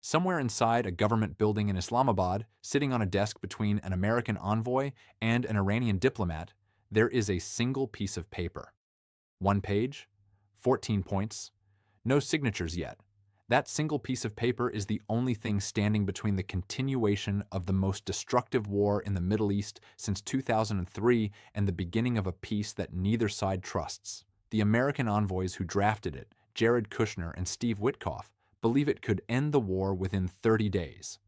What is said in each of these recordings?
Somewhere inside a government building in Islamabad, sitting on a desk between an American envoy and an Iranian diplomat, there is a single piece of paper. One page, 14 points, no signatures yet. That single piece of paper is the only thing standing between the continuation of the most destructive war in the Middle East since 2003 and the beginning of a peace that neither side trusts. The American envoys who drafted it, Jared Kushner and Steve Witkoff, believe it could end the war within 30 days.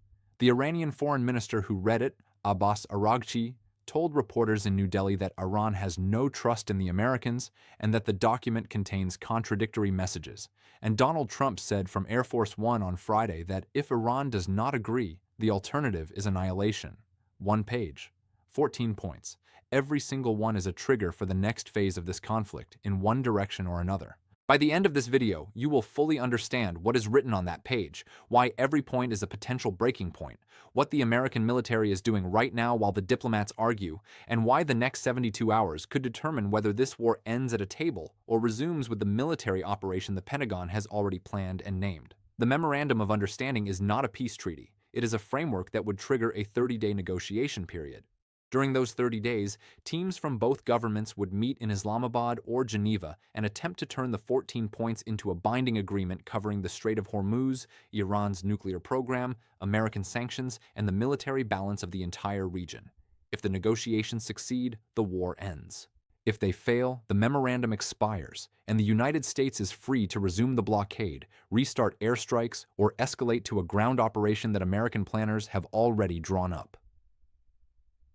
The Iranian foreign minister who read it, Abbas Araghchi, told reporters in New Delhi that Iran has no trust in the Americans and that the document contains contradictory messages. And Donald Trump said from Air Force One on Friday that if Iran does not agree, the alternative is annihilation. One page, 14 points. Every single one is a trigger for the next phase of this conflict in one direction or another. By the end of this video, you will fully understand what is written on that page, why every point is a potential breaking point, what the American military is doing right now while the diplomats argue, and why the next 72 hours could determine whether this war ends at a table or resumes with the military operation the Pentagon has already planned and named. The Memorandum of Understanding is not a peace treaty. It is a framework that would trigger a 30-day negotiation period. During those 30 days, teams from both governments would meet in Islamabad or Geneva and attempt to turn the 14 points into a binding agreement covering the Strait of Hormuz, Iran's nuclear program, American sanctions, and the military balance of the entire region. If the negotiations succeed, the war ends. If they fail, the memorandum expires, and the United States is free to resume the blockade, restart airstrikes, or escalate to a ground operation that American planners have already drawn up.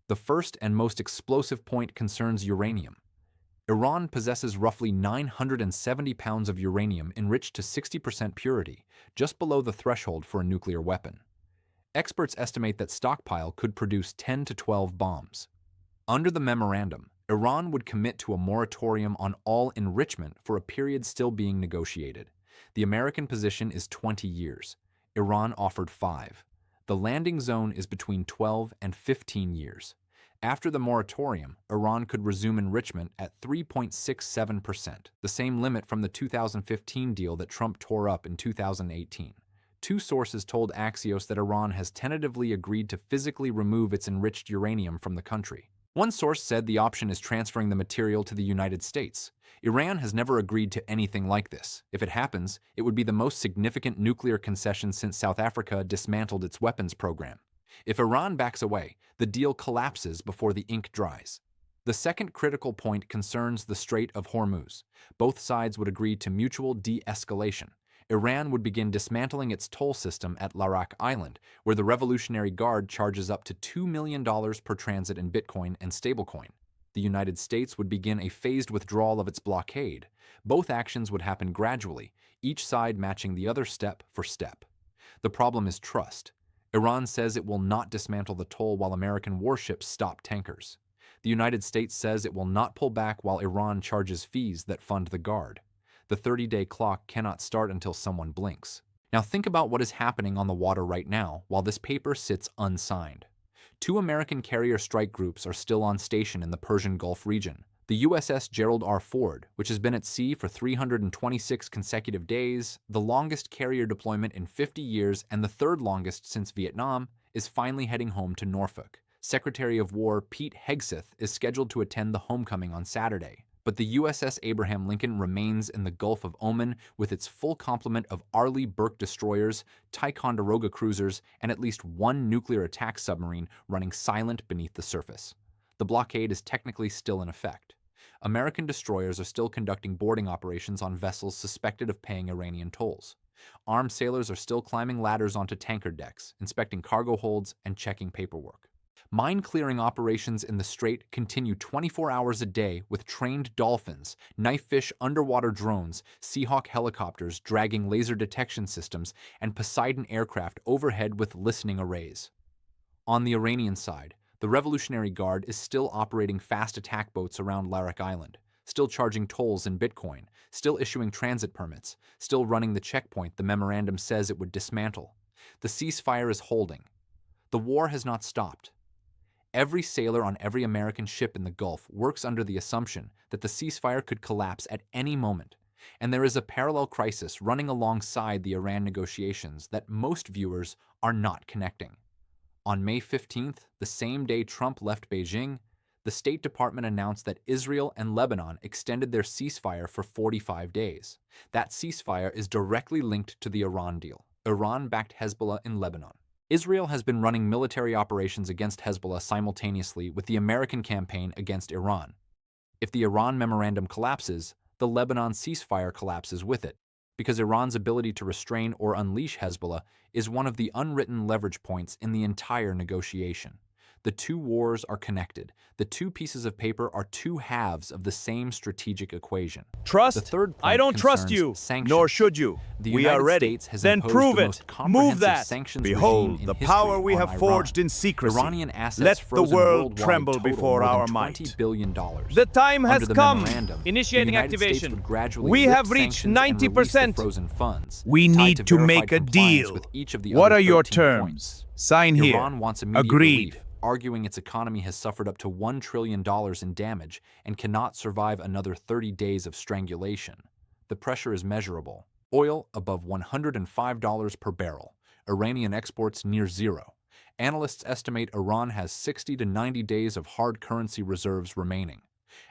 The first and most explosive point concerns uranium. Iran possesses roughly 970 pounds of uranium enriched to 60% purity, just below the threshold for a nuclear weapon. Experts estimate that stockpile could produce 10 to 12 bombs. Under the memorandum, Iran would commit to a moratorium on all enrichment for a period still being negotiated. The American position is 20 years. Iran offered 5. The landing zone is between 12 and 15 years. After the moratorium, Iran could resume enrichment at 3.67%, the same limit from the 2015 deal that Trump tore up in 2018. Two sources told Axios that Iran has tentatively agreed to physically remove its enriched uranium from the country. One source said the option is transferring the material to the United States. Iran has never agreed to anything like this. If it happens, it would be the most significant nuclear concession since South Africa dismantled its weapons program. If Iran backs away, the deal collapses before the ink dries. The second critical point concerns the Strait of Hormuz. Both sides would agree to mutual de-escalation. Iran would begin dismantling its toll system at Larak Island, where the Revolutionary Guard charges up to $2 million per transit in Bitcoin and stablecoin. The United States would begin a phased withdrawal of its blockade. Both actions would happen gradually, each side matching the other step for step. The problem is trust. Iran says it will not dismantle the toll while American warships stop tankers. The United States says it will not pull back while Iran charges fees that fund the Guard. The 30-day clock cannot start until someone blinks. Now think about what is happening on the water right now while this paper sits unsigned. 2 American carrier strike groups are still on station in the Persian Gulf region. The USS Gerald R, which has been at sea for 326 consecutive days, the longest carrier deployment in 50 years and the third longest since Vietnam, is finally heading home to Norfolk. Secretary of War Pete Hegseth is scheduled to attend the homecoming on Saturday. But the USS Abraham Lincoln remains in the Gulf of Oman with its full complement of Arleigh Burke destroyers, Ticonderoga cruisers, and at least 1 nuclear attack submarine running silent beneath the surface. The blockade is technically still in effect. American destroyers are still conducting boarding operations on vessels suspected of paying Iranian tolls. Armed sailors are still climbing ladders onto tanker decks, inspecting cargo holds, and checking paperwork. Mine-clearing operations in the Strait continue 24 hours a day with trained dolphins, knifefish underwater drones, Seahawk helicopters dragging laser detection systems, and Poseidon aircraft overhead with listening arrays. On the Iranian side, the Revolutionary Guard is still operating fast attack boats around Larak Island, still charging tolls in Bitcoin, still issuing transit permits, still running the checkpoint the memorandum says it would dismantle. The ceasefire is holding. The war has not stopped. Every sailor on every American ship in the Gulf works under the assumption that the ceasefire could collapse at any moment. And there is a parallel crisis running alongside the Iran negotiations that most viewers are not connecting. On May 15th, the same day Trump left Beijing, the State Department announced that Israel and Lebanon extended their ceasefire for 45 days. That ceasefire is directly linked to the Iran deal. Iran backed Hezbollah in Lebanon. Israel has been running military operations against Hezbollah simultaneously with the American campaign against Iran. If the Iran memorandum collapses, the Lebanon ceasefire collapses with it, because Iran's ability to restrain or unleash Hezbollah is one of the unwritten leverage points in the entire negotiation. The two wars are connected. The two pieces of paper are two halves of the same strategic equation. Trust? The third point I don't trust concerns you, sanctions. nor should you. The We United are ready. States has Then imposed prove the it. most Move comprehensive that. sanctions Behold regime in the history power we on have Iran. forged in secrecy. Iranian assets Let the frozen world worldwide tremble total before more than our $20 might. billion. The time has Under the come. memorandum, Initiating the United States activation. would gradually We lift have reached sanctions and release the 90%. frozen funds, We tied need to verified make a compliance deal. with each of the What other are your 13 terms? points. Sign here. Iran wants immediate Agreed. relief, arguing its economy has suffered up to $1 trillion in damage and cannot survive another 30 days of strangulation. The pressure is measurable. Oil above $105 per barrel. Iranian exports near zero. Analysts estimate Iran has 60 to 90 days of hard currency reserves remaining.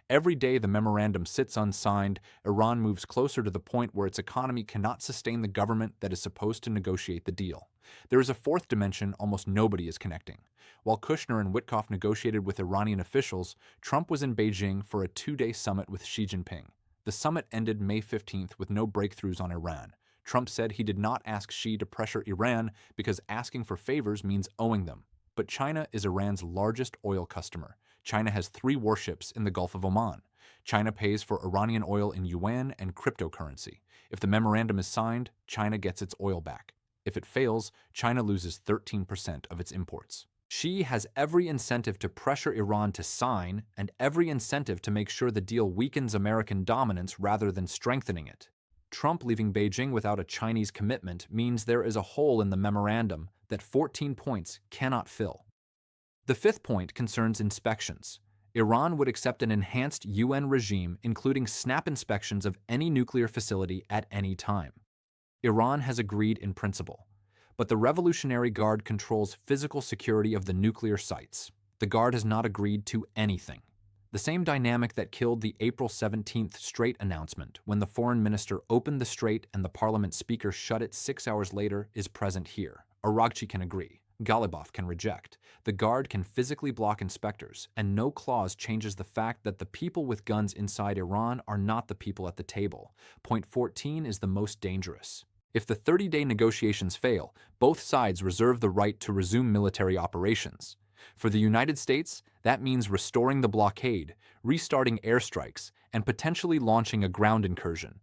Every day the memorandum sits unsigned, Iran moves closer to the point where its economy cannot sustain the government that is supposed to negotiate the deal. There is a fourth dimension almost nobody is connecting. While Kushner and Witkoff negotiated with Iranian officials, Trump was in Beijing for a two-day summit with Xi Jinping. The summit ended May 15th with no breakthroughs on Iran. Trump said he did not ask Xi to pressure Iran because asking for favors means owing them. But China is Iran's largest oil customer. China has 3 warships in the Gulf of Oman. China pays for Iranian oil in yuan and cryptocurrency. If the memorandum is signed, China gets its oil back. If it fails, China loses 13% of its imports. Xi has every incentive to pressure Iran to sign and every incentive to make sure the deal weakens American dominance rather than strengthening it. Trump leaving Beijing without a Chinese commitment means there is a hole in the memorandum that 14 points cannot fill. The fifth point concerns inspections. Iran would accept an enhanced UN regime, including snap inspections of any nuclear facility at any time. Iran has agreed in principle, but the Revolutionary Guard controls physical security of the nuclear sites. The Guard has not agreed to anything. The same dynamic that killed the April 17th Strait announcement when the foreign minister opened the Strait and the parliament speaker shut it 6 hours later is present here. Aragchi can agree. Galibaf can reject. The Guard can physically block inspectors, and no clause changes the fact that the people with guns inside Iran are not the people at the table. Point 14 is the most dangerous. If the 30-day negotiations fail, both sides reserve the right to resume military operations. For the United States, that means restoring the blockade, restarting airstrikes, and potentially launching a ground incursion.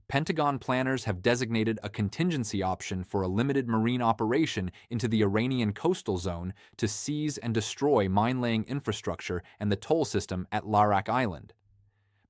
Pentagon planners have designated a contingency option for a limited marine operation into the Iranian coastal zone to seize and destroy mine-laying infrastructure and the toll system at Larak Island.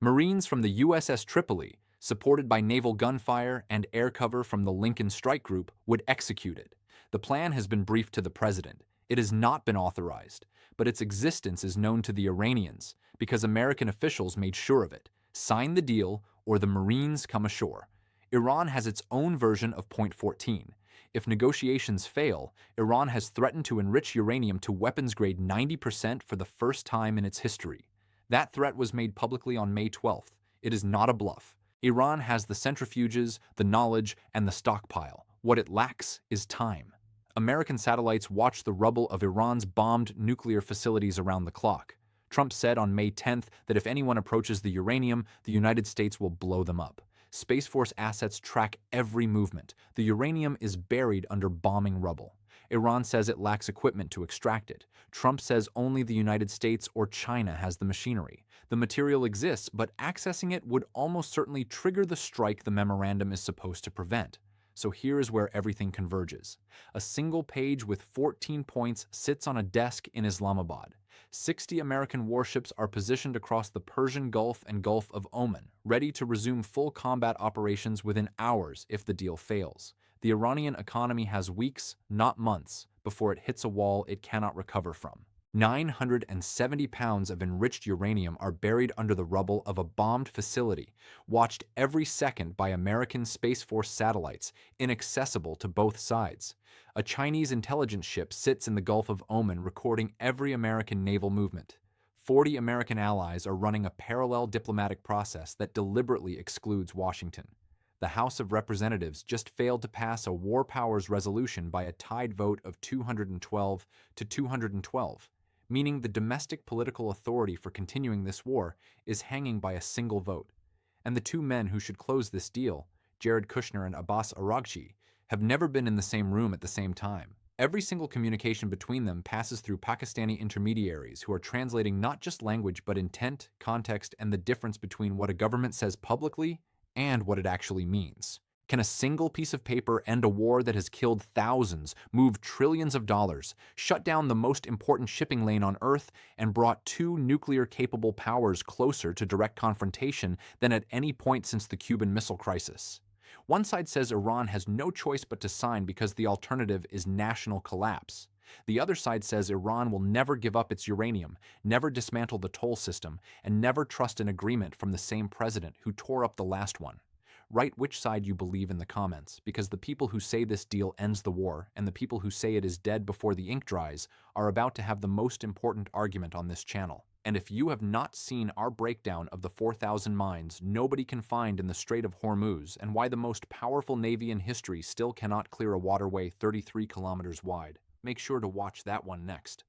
Marines from the USS Tripoli, supported by naval gunfire and air cover from the Lincoln Strike Group, would execute it. The plan has been briefed to the president. It has not been authorized, but its existence is known to the Iranians because American officials made sure of it. Sign the deal, or the Marines come ashore. Iran has its own version of Point 14. If negotiations fail, Iran has threatened to enrich uranium to weapons grade 90% for the first time in its history. That threat was made publicly on May 12th. It is not a bluff. Iran has the centrifuges, the knowledge, and the stockpile. What it lacks is time. American satellites watch the rubble of Iran's bombed nuclear facilities around the clock. Trump said on May 10th that if anyone approaches the uranium, the United States will blow them up. Space Force assets track every movement. The uranium is buried under bombing rubble. Iran says it lacks equipment to extract it. Trump says only the United States or China has the machinery. The material exists, but accessing it would almost certainly trigger the strike the memorandum is supposed to prevent. So here is where everything converges. A single page with 14 points sits on a desk in Islamabad. 60 American warships are positioned across the Persian Gulf and Gulf of Oman, ready to resume full combat operations within hours if the deal fails. The Iranian economy has weeks, not months, before it hits a wall it cannot recover from. 970 pounds of enriched uranium are buried under the rubble of a bombed facility, watched every second by American Space Force satellites, inaccessible to both sides. A Chinese intelligence ship sits in the Gulf of Oman recording every American naval movement. 40 American allies are running a parallel diplomatic process that deliberately excludes Washington. The House of Representatives just failed to pass a war powers resolution by a tied vote of 212 to 212. Meaning the domestic political authority for continuing this war is hanging by a single vote. And the two men who should close this deal, Jared Kushner and Abbas Araghchi, have never been in the same room at the same time. Every single communication between them passes through Pakistani intermediaries who are translating not just language but intent, context, and the difference between what a government says publicly and what it actually means. Can a single piece of paper end a war that has killed thousands, moved trillions of dollars, shut down the most important shipping lane on Earth, and brought two nuclear-capable powers closer to direct confrontation than at any point since the Cuban Missile Crisis? One side says Iran has no choice but to sign because the alternative is national collapse. The other side says Iran will never give up its uranium, never dismantle the toll system, and never trust an agreement from the same president who tore up the last one. Write which side you believe in the comments, because the people who say this deal ends the war and the people who say it is dead before the ink dries are about to have the most important argument on this channel. And if you have not seen our breakdown of the 4,000 mines nobody can find in the Strait of Hormuz and why the most powerful navy in history still cannot clear a waterway 33 kilometers wide, make sure to watch that one next.